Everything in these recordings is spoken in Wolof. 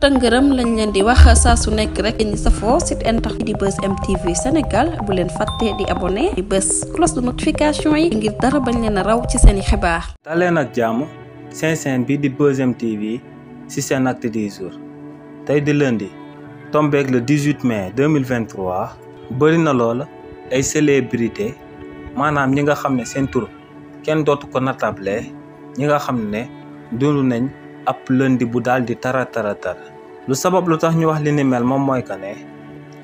tëngërëm lañ leen di wax saa su nekk rek ñi safoo site internet di Buzz M TV Sénégal bu leen fàtte di abonné di bës cloche de notification yi ngir dara bañ leen a raw ci seeni xibaar. daleen ak jàmm seen bi di Buzz M TV ci seen acte du jour tey di lundi tombeeg le 18 mai 2023 bëri na lool ay célébrité maanaam ñi nga xam ne seen tur kenn dootu ko natable ñi nga xam ne dund nañ ab lundi bu daal di tara lu sabab lu tax ñu wax li ni mel moom mooy que ne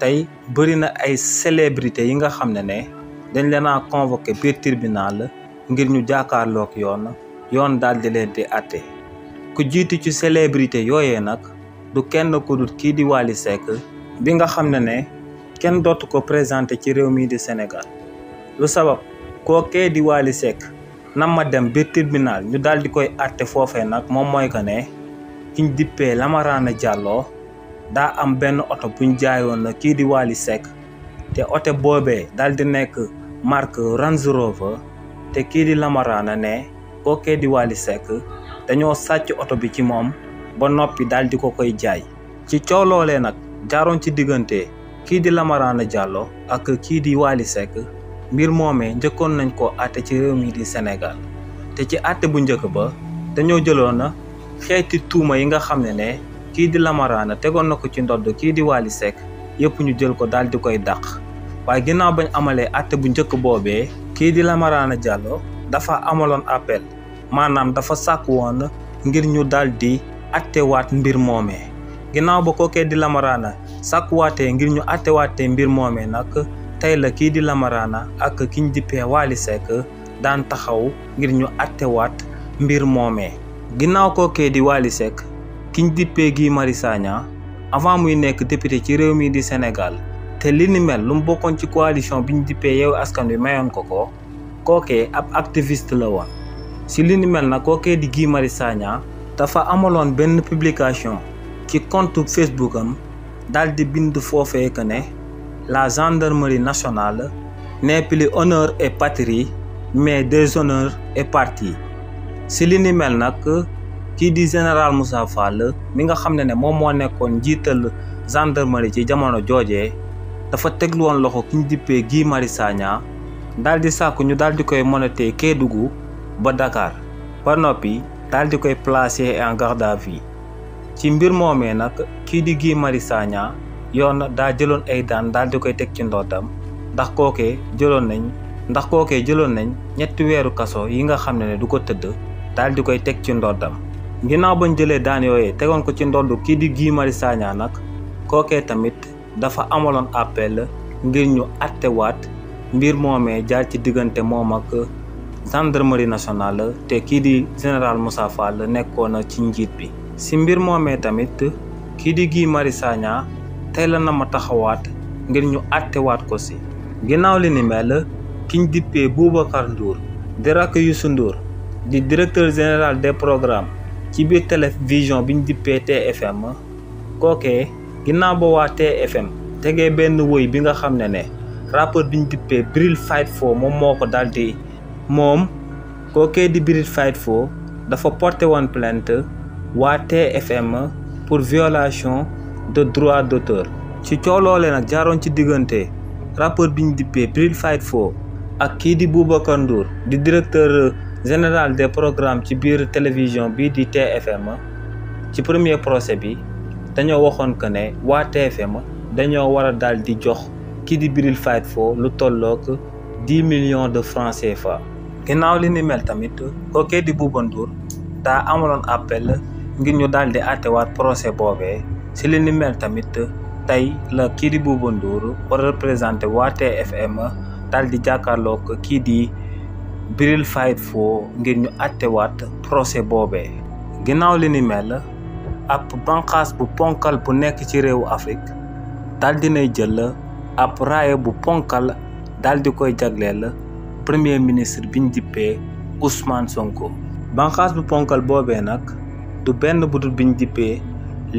tey bëri na ay célébrité yi nga xam ne dañ leen a convoqué biir tribunal ngir ñu jàkkaarloog yoon daal di leen di àtte ku jiitu ci célébrité yooyee nag du kenn ku dul kii di Wally Seck bi nga xam ne kenn dootu ko présenté ci réew mi di Sénégal lu sabab kookee di Wally Seck nam ma dem biir tribunal ñu daal di koy àtte foofee nag moom mooy que ne kiñ dippee Lamarana Diallo daa am benn oto buñ jaayoon na kii di Wally Seck te oto boobee daal di nekk marque Range Rover te kii di Lamarana ne kookee di Wally Seck dañoo sàcc oto bi ci moom ba noppi daal di ko koy jaay ci coow loolee nag jaaroon ci diggante kii di Lamarana Diallo ak kii di Wally Seck mbir moomee njëkkoon nañ ko àtte ci réew mi di Sénégal te ci àtte bu njëkk ba dañoo jëloon na xeeti tuuma yi nga xam ne kii di Lamarana tegoon na ko ci ndodd kii di Wally Seck yëpp ñu jël ko daal di koy dàq waaye ginnaaw bañ amalee àtte bu njëkk boobee kii di Lamarana Diallo dafa amaloon appel maanaam dafa sàkk woon ngir ñu daal di àttewaat mbir moomee ginnaaw ba kookee di Lamarana sàkkuwaatee ngir ñu àttewaatee mbir moomee nag tey la kii di Lamarana ak kiñ dippee Wally Seck daan taxaw ngir ñu àttewaat mbir moomee ginnaaw kookee di Wally Seck kiñ dippee Guy Marius Sagna avant muy nekk député ci réew mi di Sénégal te li ni mel lu mu bokkoon ci coalition biñ dippee Yewwi Askan Wi mayoon ko kookee ab activiste la woon si li ni mel na kookee di Guy Marius Sagna dafa amaloon benn publication ci compte Facebook am daal di bind foofee que ne la gendarmerie nationale n'est plus honneur et patrie mais déshonneur et parti si li ni mel nag kii di général Moussa Fall mi nga xam ne moom moo nekkoon njiital gendarmerie ci jamono joojee dafa teglu woon loxo ki ñu dippee Guy Marius Sagna daal di sàkku ñu daal di koy monété Kédougou ba Dakar ba noppi daal di koy placer en garde à vue ci mbir moomee nag kii di Guy Marius Sagna yoon daa jëloon ay daan daal di koy teg ci ndoddam ndax kookee jëloon nañ ñetti weeru kaso yi nga xam ne du ko tëdd daal di koy teg ci ndoddam ginnaaw bañ jëlee daan yooyee tegoon ko ci ndodd kii di Guy Marius Sagna nag kookee tamit dafa amaloon appel ngir ñu àttewaat mbir moomee jaar ci diggante moom ak gendarmerie nationale te kii di général Moussa Fall nekkoon na ci njiit bi si mbir moomee tamit kii di Guy Marius Sagna tey la na ma taxawaat ngir ñu àttewaat ko si ginnaaw li ni mel kiñ dippee Boubacar Ndour di rakk Youssou Ndour di directeur général des programmes ci biir télévision biñ dippee TFM kookee ginnaaw ba waa TFM tegee benn woy bi nga xam ne rappeur biñ dippee Bril Fight For moom moo ko daal di moom kookee di Bril Fight For dafa porté woon plainte waa TFM pour violation de droit d'auteur ci cooloole nag jaaroon ci diggante rappeur biñ dippee Bril Fight For ak kii di Boubacar Ndour di directeur général des programmes ci biir télévision bii di TFM ci premier procès bi dañoo waxoon que ne waa TFM dañoo war a daal di jox kii di Bril Fight For lu tollook 10 millions de francs CFA ginnaaw li ni mel tamit kookee di Bouba Ndour daa amaloon appel ngir ñu daal di àttewaat procès boobee si li ni mel tamit tey la kii di Bouba Ndour war a représenté waa TFM daal di jàkkaarloog kii di Bril Fight For ngir ñu àttewaat procès boobee ginnaaw li ni mel ab banqaas bu ponkal bu nekk ci réewu Afrique daal dinay jël ab raaya bu ponkal daal di koy jagleel premier ministre biñ dippee Ousmane Sonko banqaas bu ponkal boobee nag du benn budul biñ dippee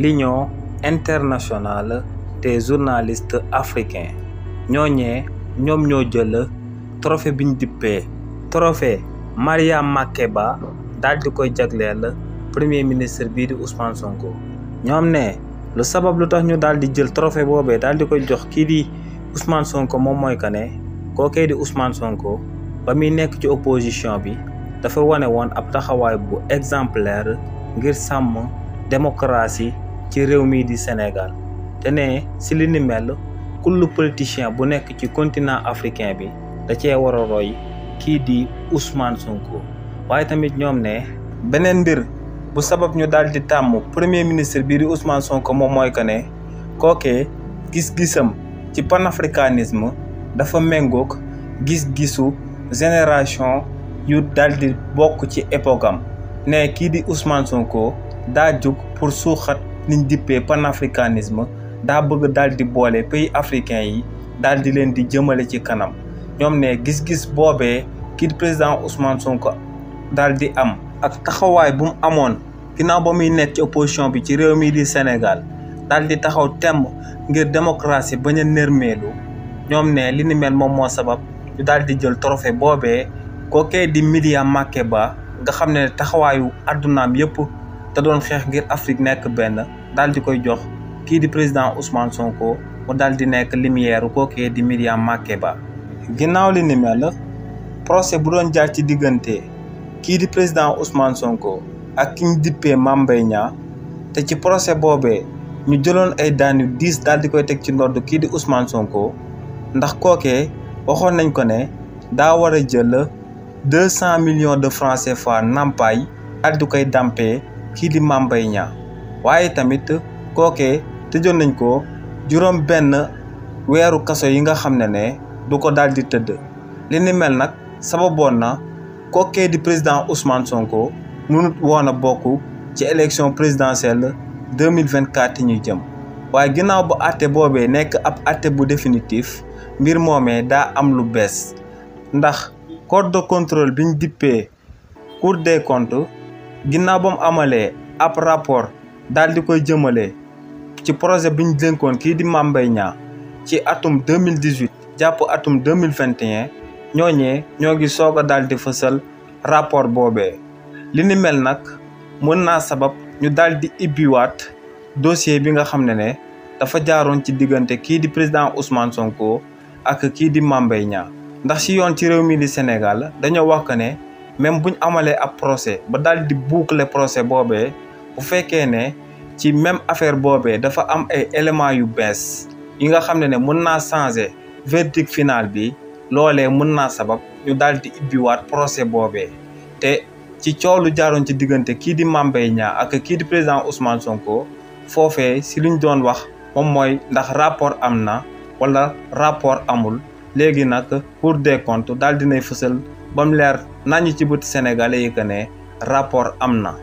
l'Union internationale des journalistes africains ñooñee ñoom ñoo jël trophée biñ dippee trophée Mariam Makeba daal di koy jagleel premier ministre bii di Ousmane Sonko ñoom ne lu sabab lu tax ñu daal di jël trophée boobee daal di koy jox kii di Ousmane Sonko moom mooy que ne kookee di Ousmane Sonko ba muy nekk ci opposition bi dafa wane woon ab taxawaay bu exemplaire ngir sàmm démocratie ci réew mii di Sénégal te ne si li ni mel kullu politicien bu nekk ci continent africain bi da cee war a roy kii di Ousmane Sonko. waaye tamit ñoom ne beneen mbir bu sabab ñu daal di tàmm premier ministre bii di Ousmane Sonko moom mooy que ne kookee gis-gisam ci panafricanisme dafa méngoog gis-gisu génération yu daal di bokk ci époque am ne kii di Ousmane Sonko daa jóg pour suuxat liñ dippee panafricanisme daa bëgg daal di boole pays africain yi daal di leen di jëmale ci kanam ñoom ne gis-gis boobee kii di président Ousmane Sonko daal di am ak taxawaay bu mu amoon ginnaaw ba muy nekk ci opposition bi ci réew mi di Sénégal daal di taxaw temb ngir démocratie bañ a nërmeelu ñoom ne li ni mel moom moo sabab ñu daal di jël trophée boobee kookee di Miriam Makeba nga xam ne taxawaayu addunaam yëpp te doon xeex ngir Afrique nekk benn daal di koy jox kii di président Ousmane Sonko mu daal di nekk lumière kookee di Miriam Makeba. ginnaaw li ni mel procès bu doon jaar ci diggante kii di président Ousmane Sonko ak ki ñu dippee Mame Mbaye Niang te ci procès boobee ñu jëloon ay daan yu 10 daal di koy teg ci ndodd kii di Ousmane Sonko ndax kookee waxoon nañ ko ne daa war a jël 200 millions de francs CFA nampaay daal di koy dampee kii di Mame Mbaye Niang waaye tamit kookee tëjoon nañ ko juróom benn weeru kaso yi nga xam ne du ko daal di tëdd li ni mel nag sababoon na kookee di président Ousmane Sonko mënut woon a bokk ci élection présidentielle 2024 ñu jëm waaye ginnaaw bu àtte boobee nekk ab àtte bu définitif mbir moomee daa am lu bees ndax corps de contrôle bi ñu dippee Cour des comptes ginnaaw ba mu amalee ab rapport daal di koy jëmale ci projet bi ñu dénkoon kii di Mame Mbaye Niang ci atum 2018 jàpp atum 2021 ñooñee ñoo ngi soog a daal di fësal rapport boobee li ni mel nag mën naa sabab ñu daal di ibbiwaat dossier bi nga xam ne dafa jaaroon ci diggante kii di président Ousmane Sonko ak kii di Mame Mbaye Niang ndax ci yoon ci réew mi di Sénégal dañoo wax que ne même buñ amalee ab procès ba daal di boucler procès boobee bu fekkee ne ci même affaire boobee dafa am ay éléments yu bees yi nga xam ne mën naa changer verdict final bi loolee mën naa sabab ñu daal di ibbiwaat procès boobee te ci coow lu jaaroon ci diggante kii di Mame Mbaye Niang ak kii di président Ousmane Sonko foofee si luñ doon wax moom mooy ndax rapport am na wala rapport amul léegi nag Cour des comptes daal dinay fësal ba mu leer nañu ci bët sénégalais yi que ne rapport am na